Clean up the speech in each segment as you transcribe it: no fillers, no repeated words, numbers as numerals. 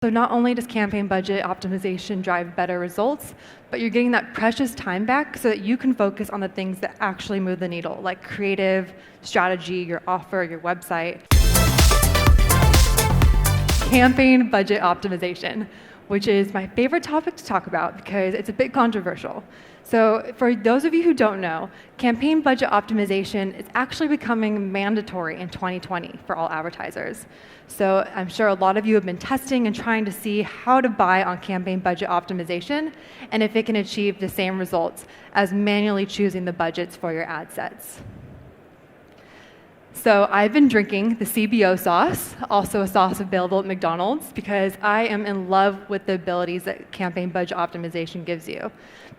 So not only does campaign budget optimization drive better results, but you're getting that precious time back so that you can focus on the things that actually move the needle, like creative, strategy, your offer, your website. Campaign budget optimization, which is my favorite topic to talk about because it's a bit controversial. So for those of you who don't know, campaign budget optimization is actually becoming mandatory in 2020 for all advertisers. So I'm sure a lot of you have been testing and trying to see how to buy on campaign budget optimization and if it can achieve the same results as manually choosing the budgets for your ad sets. So I've been drinking the CBO sauce, also a sauce available at McDonald's, because I am in love with the abilities that campaign budget optimization gives you.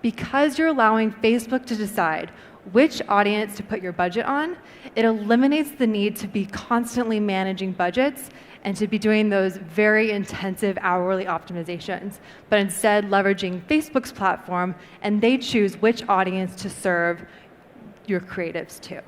Because you're allowing Facebook to decide which audience to put your budget on, it eliminates the need to be constantly managing budgets and to be doing those very intensive hourly optimizations, but instead leveraging Facebook's platform, and they choose which audience to serve your creatives to.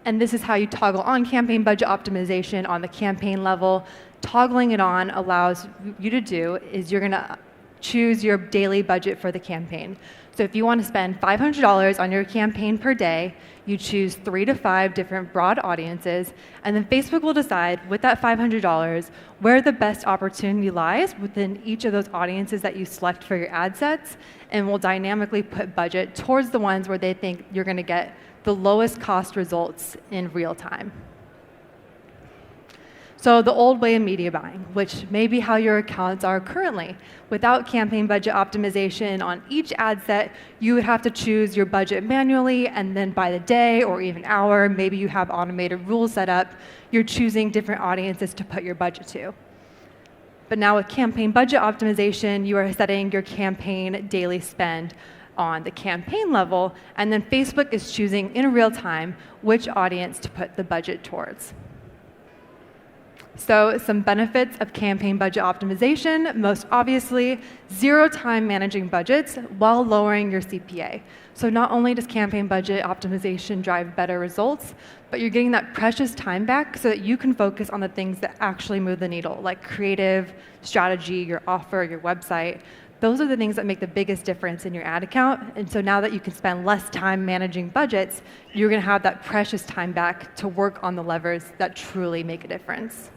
And this is how you toggle on campaign budget optimization on the campaign level. Toggling it on allows you to do is you're gonna choose your daily budget for the campaign. So if you want to spend $500 on your campaign per day, you choose 3 to 5 different broad audiences, and then Facebook will decide with that $500 where the best opportunity lies within each of those audiences that you select for your ad sets, and will dynamically put budget towards the ones where they think you're going to get the lowest cost results in real time. So the old way of media buying, which may be how your accounts are currently. Without campaign budget optimization on each ad set, you would have to choose your budget manually, and then by the day or even hour, maybe you have automated rules set up, you're choosing different audiences to put your budget to. But now with campaign budget optimization, you are setting your campaign daily spend on the campaign level, and then Facebook is choosing in real time which audience to put the budget towards. So some benefits of campaign budget optimization, most obviously, 0 time managing budgets while lowering your CPA. So not only does campaign budget optimization drive better results, but you're getting that precious time back so that you can focus on the things that actually move the needle, like creative, strategy, your offer, your website. Those are the things that make the biggest difference in your ad account. And so now that you can spend less time managing budgets, you're gonna have that precious time back to work on the levers that truly make a difference.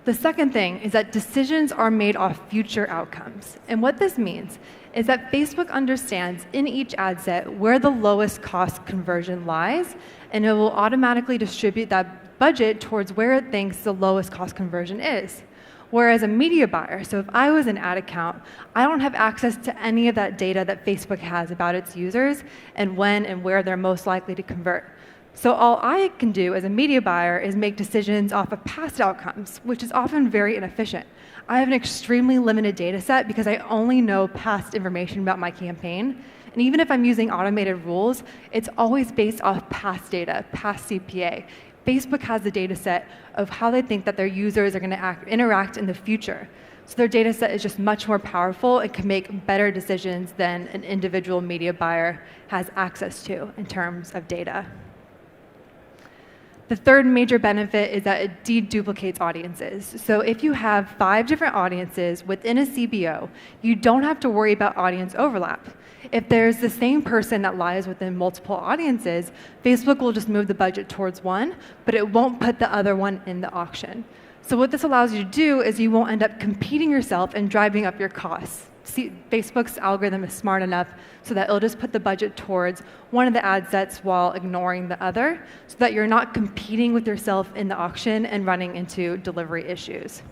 The second thing is that decisions are made off future outcomes. And what this means is that Facebook understands in each ad set where the lowest cost conversion lies, and it will automatically distribute that budget towards where it thinks the lowest cost conversion is. Whereas a media buyer, so if I was an ad account, I don't have access to any of that data that Facebook has about its users and when and where they're most likely to convert. So all I can do as a media buyer is make decisions off of past outcomes, which is often very inefficient. I have an extremely limited data set because I only know past information about my campaign. And even if I'm using automated rules, it's always based off past data, past CPA. Facebook has the data set of how they think that their users are going to interact in the future. So their data set is just much more powerful and can make better decisions than an individual media buyer has access to in terms of data. The third major benefit is that it deduplicates audiences. So if you have 5 different audiences within a CBO, you don't have to worry about audience overlap. If there's the same person that lies within multiple audiences, Facebook will just move the budget towards one, but it won't put the other one in the auction. So what this allows you to do is you won't end up competing yourself and driving up your costs. See, Facebook's algorithm is smart enough so that it'll just put the budget towards one of the ad sets while ignoring the other, so that you're not competing with yourself in the auction and running into delivery issues.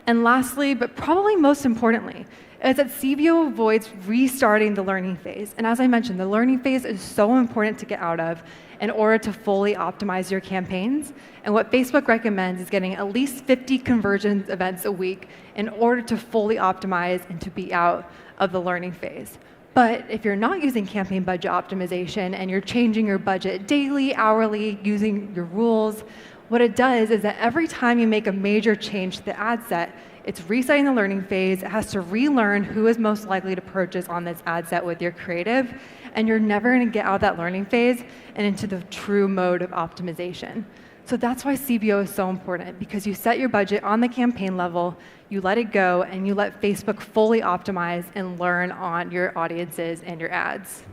And lastly, but probably most importantly, is that CBO avoids restarting the learning phase. And as I mentioned, the learning phase is so important to get out of in order to fully optimize your campaigns. And what Facebook recommends is getting at least 50 conversions events a week in order to fully optimize and to be out of the learning phase. But if you're not using campaign budget optimization and you're changing your budget daily, hourly, using your rules, what it does is that every time you make a major change to the ad set, it's resetting the learning phase. It has to relearn who is most likely to purchase on this ad set with your creative, and you're never going to get out of that learning phase and into the true mode of optimization. So that's why CBO is so important, because you set your budget on the campaign level, you let it go, and you let Facebook fully optimize and learn on your audiences and your ads.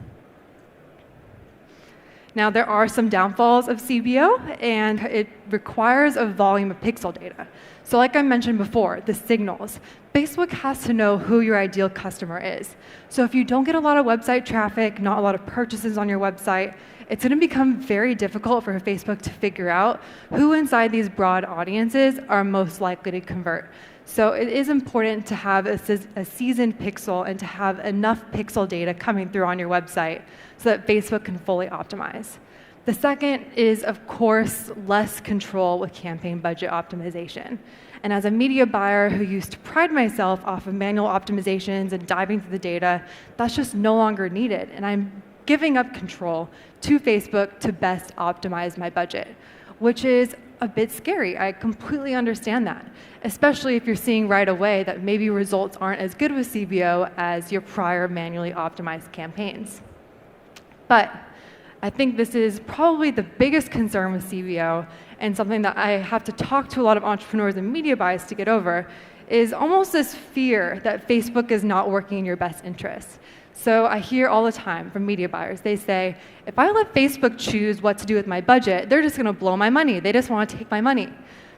Now, there are some downfalls of CBO, and it requires a volume of pixel data. So like I mentioned before, the signals. Facebook has to know who your ideal customer is. So if you don't get a lot of website traffic, not a lot of purchases on your website, it's going to become very difficult for Facebook to figure out who inside these broad audiences are most likely to convert. So it is important to have a seasoned pixel and to have enough pixel data coming through on your website so that Facebook can fully optimize. The second is, of course, less control with campaign budget optimization. And as a media buyer who used to pride myself off of manual optimizations and diving through the data, that's just no longer needed. And I'm giving up control to Facebook to best optimize my budget, which is a bit scary. I completely understand that, especially if you're seeing right away that maybe results aren't as good with CBO as your prior manually optimized campaigns. But I think this is probably the biggest concern with CBO, and something that I have to talk to a lot of entrepreneurs and media buyers to get over, is almost this fear that Facebook is not working in your best interest. So I hear all the time from media buyers, they say, if I let Facebook choose what to do with my budget, they're just gonna blow my money. They just wanna take my money.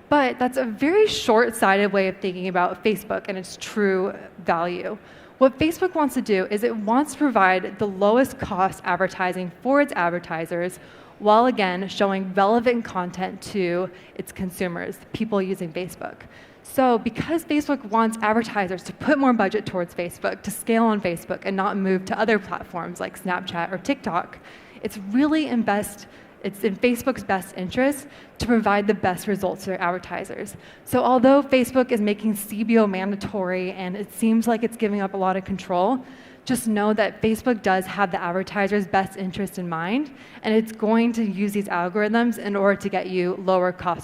But that's a very short-sighted way of thinking about Facebook and its true value. What Facebook wants to do is it wants to provide the lowest cost advertising for its advertisers, while again showing relevant content to its consumers, people using Facebook. So because Facebook wants advertisers to put more budget towards Facebook, to scale on Facebook and not move to other platforms like Snapchat or TikTok, it's really in Facebook's best interest to provide the best results to their advertisers. So although Facebook is making CBO mandatory and it seems like it's giving up a lot of control, just know that Facebook does have the advertiser's best interest in mind, and it's going to use these algorithms in order to get you lower cost